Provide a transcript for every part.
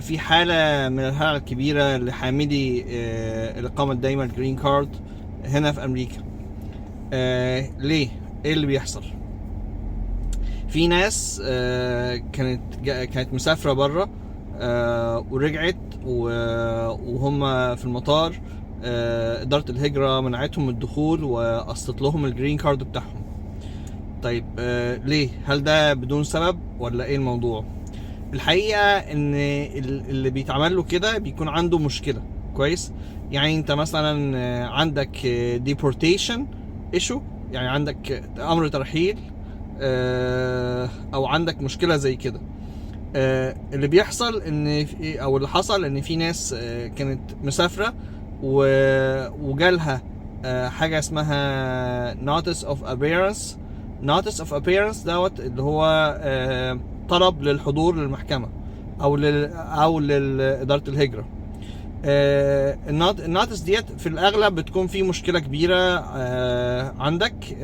في حالة من الهلع الكبيرة لحاملي الإقامة الدائمة الجرين كارد هنا في أمريكا. ليه؟ إيه اللي بيحصل؟ في ناس كانت مسافرة برا ورجعت وهم في المطار، إدارة الهجرة منعتهم الدخول وقصت لهم الجرين كارد بتاعهم. طيب ليه؟ هل ده بدون سبب ولا إيه الموضوع؟ الحقيقة ان اللي بيتعمل له كده بيكون عنده مشكلة. كويس؟ يعني انت مثلا عندك deportation issue، يعني عندك امر ترحيل، او عندك مشكلة زي كده. اللي بيحصل او اللي حصل ان في ناس كانت مسافرة وجالها حاجة اسمها notice of appearance. notice of appearance دوت اللي هو طلب للحضور للمحكمة او لإدارة الهجرة. النوتس ديت في الاغلب بتكون في مشكلة كبيرة عندك،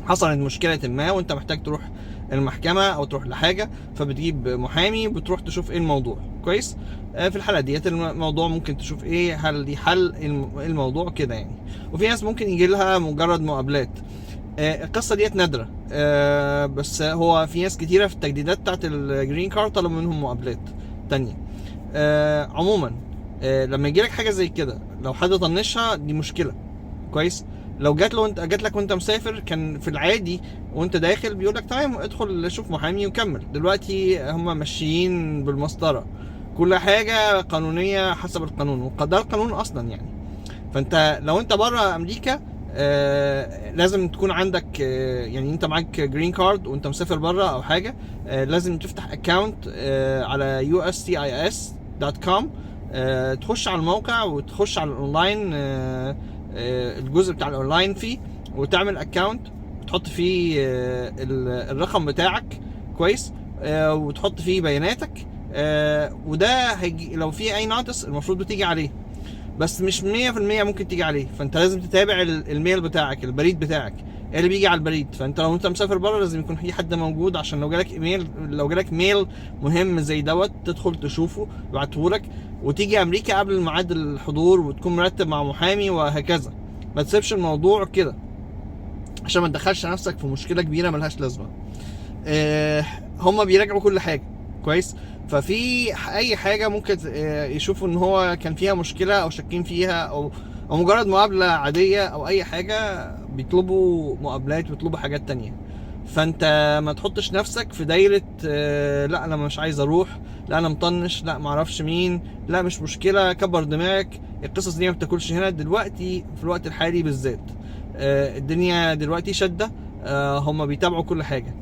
حصلت مشكلة ما وانت محتاج تروح المحكمة او تروح لحاجة، فبتجيب محامي بتروح تشوف ايه الموضوع. كويس؟ في الحالة ديت الموضوع ممكن تشوف ايه، هل دي حل الموضوع كده يعني. وفي ناس ممكن يجي لها مجرد مقابلات. القصة ديت نادرة، بس هو في ناس كتيرة في التجديدات بتاعت الجرين كارد طلبوا منهم مقابلات تانية. عموما لما يجيلك حاجة زي كده لو حد طنشها دي مشكلة. كويس؟ لو جات لك وانت مسافر، كان في العادي وانت داخل بيقولك تمام ادخل شوف محامي وكمل. دلوقتي هم ماشيين بالمسطرة، كل حاجة قانونية حسب القانون، وده القانون اصلا يعني. فانت لو انت بره امريكا لازم تكون عندك يعني انت معاك جرين كارد وانت مسافر بره او حاجه، لازم تفتح اكونت على uscis.com، تخش على الموقع وتخش على الاونلاين، الجزء بتاع الاونلاين فيه، وتعمل اكونت وتحط فيه الرقم بتاعك. كويس؟ وتحط فيه بياناتك، وده هيجي لو في اي نوتس المفروض بتيجي عليه، بس مش 100% ممكن تيجي عليه. فانت لازم تتابع الميل بتاعك، البريد بتاعك، ايه اللي بيجي على البريد. فانت لو انت مسافر بره لازم يكون في حد موجود، عشان لو جالك ميل مهم زي دوت تدخل تشوفه يبعتهولك، وتيجي امريكا قبل ميعاد الحضور وتكون مرتب مع محامي وهكذا. ما تسيبش الموضوع كده عشان ما تدخلش نفسك في مشكلة كبيرة ملهاش لازمة. هما بيراجعوا كل حاجة. كويس؟ ففي اي حاجه ممكن يشوفوا ان هو كان فيها مشكله او شاكين فيها، او مجرد مقابله عاديه او اي حاجه، بيطلبوا مقابلات، بيطلبوا حاجات تانية. فانت ما تحطش نفسك في دايره لا انا مش عايز اروح، لا انا مطنش، لا معرفش مين، لا مش مشكله، كبر دماغك. القصص دي ما بتاكلش هنا دلوقتي في الوقت الحالي بالذات. الدنيا دلوقتي شده، هم بيتابعوا كل حاجه.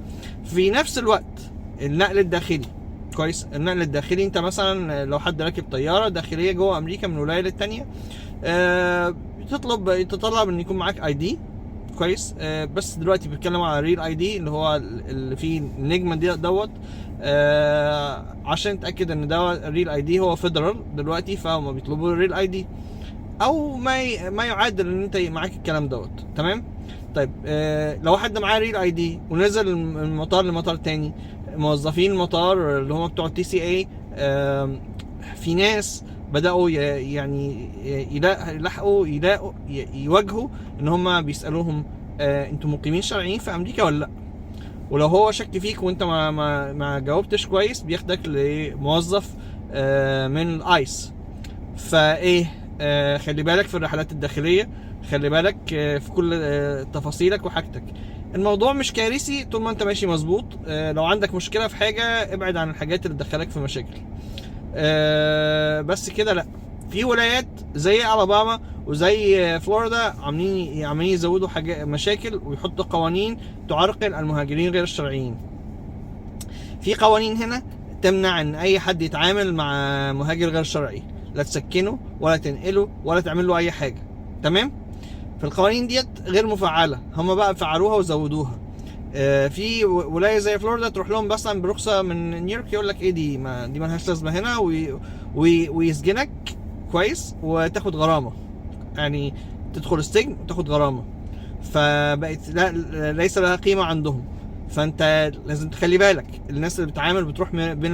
في نفس الوقت النقل الداخلي. كويس؟ النقل الداخلي انت مثلا لو حد راكب طياره داخليه جوه امريكا من ولايه للتانيه، تطلب ان يكون معاك اي دي. كويس؟ بس دلوقتي بيتكلم على ريل اي دي اللي هو اللي فيه النجمه دي دوت، عشان تاكد ان ده ريل اي دي هو فيدرال دلوقتي، فهم بيطلبوا ريل اي دي او ما يعادل ان انت معاك الكلام دوت. تمام؟ طيب لو حد معاه ريل اي دي ونزل من مطار لمطار تاني، موظفين المطار اللي هم بتوع TCA في ناس بدأوا يعني يواجهوا ان هم بيسألوهم انتوا مقيمين شرعيين في امريكا ولا لا؟ ولو هو شك فيك وانت ما جاوبتش كويس بياخدك لموظف من الايس. فايه خلي بالك في الرحلات الداخلية، خلي بالك في كل تفاصيلك وحاجتك. الموضوع مش كارثي طول ما انت ماشي مظبوط. لو عندك مشكلة في حاجة ابعد عن الحاجات اللي تدخلك في مشاكل. بس كده لا. في ولايات زي الاباما وزي فلوريدا عاملين يزودوا مشاكل ويحطوا قوانين تعرقل المهاجرين غير الشرعيين. في قوانين هنا تمنع ان اي حد يتعامل مع مهاجر غير شرعي، لا تسكنه ولا تنقله ولا تعمل له اي حاجه. تمام؟ فالقوانين ديت غير مفعله، هم بقى فعلوها وزودوها. في ولايه زي فلوريدا تروح لهم مثلا برخصه من نيويورك، يقول لك ايه دي دي مالهاش لازمه هنا، ويسجنك. كويس؟ وتاخد غرامه، يعني تدخل السجن وتاخد غرامه. فبقت لا ليس لها قيمه عندهم. فانت لازم تخلي بالك. الناس اللي بتعامل بتروح بين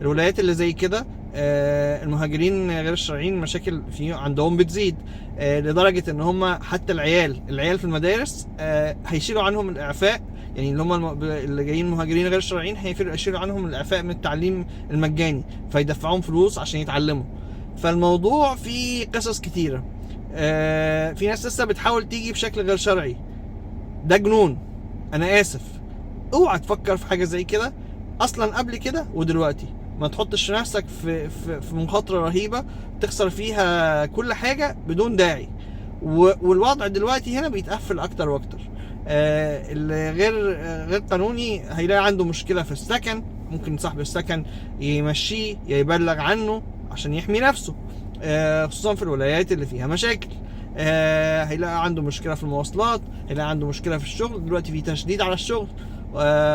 الولايات اللي زي كده، المهاجرين غير الشرعيين مشاكل في عندهم بتزيد، لدرجه ان هم حتى العيال في المدارس هيشيلوا عنهم الاعفاء. يعني اللي هم اللي جايين مهاجرين غير الشرعيين هيشيلوا عنهم الاعفاء من التعليم المجاني، فيدفعوهم فلوس عشان يتعلموا. فالموضوع فيه قصص كتيره. في ناس لسه بتحاول تيجي بشكل غير شرعي، ده جنون. انا اسف، اوعى تفكر في حاجه زي كده اصلا قبل كده ودلوقتي. ما تحطش نفسك في مخاطره رهيبه تخسر فيها كل حاجه بدون داعي. والوضع دلوقتي هنا بيتقفل اكتر واكتر. اللي غير قانوني هيلاقي عنده مشكله في السكن، ممكن صاحب السكن يمشيه يا يبلغ عنه عشان يحمي نفسه، خصوصا في الولايات اللي فيها مشاكل. هيلاقي عنده مشكله في المواصلات، هيلاقي عنده مشكله في الشغل. دلوقتي في تشديد على الشغل،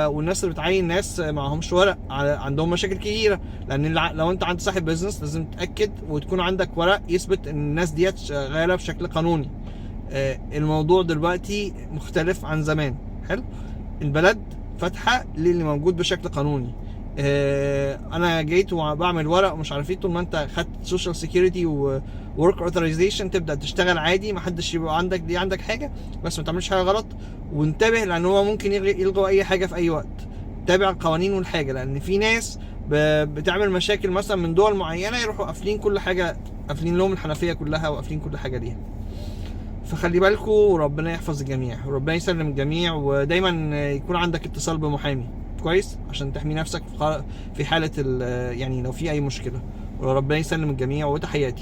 والناس اللي بتعين ناس معهمش ورق عندهم مشاكل كبيره. لان لو انت عند صاحب بيزنس لازم تتاكد وتكون عندك ورق يثبت ان الناس ديت شغاله بشكل قانوني. الموضوع دلوقتي مختلف عن زمان. حلو، البلد فاتحه للي موجود بشكل قانوني. انا جيت وبعمل ورق ومش عارف ايه، طول ما انت خدت سوشيال سيكيورتي وورك اوثرايزيشن تبدا تشتغل عادي، ما حدش يبقى عندك حاجه، بس ما تعملش حاجه غلط. وانتبه لان هو ممكن يلغوا اي حاجه في اي وقت. تابع القوانين والحاجه، لان في ناس بتعمل مشاكل مثلا من دول معينه يروحوا قافلين كل حاجه، قافلين لهم الحنفيه كلها وقافلين كل حاجه ليها. فخلي بالكم، وربنا يحفظ الجميع وربنا يسلم الجميع. ودايما يكون عندك اتصال بمحامي كويس عشان تحمي نفسك في حالة يعني لو في اي مشكلة. وربنا يسلم الجميع، وتحياتي.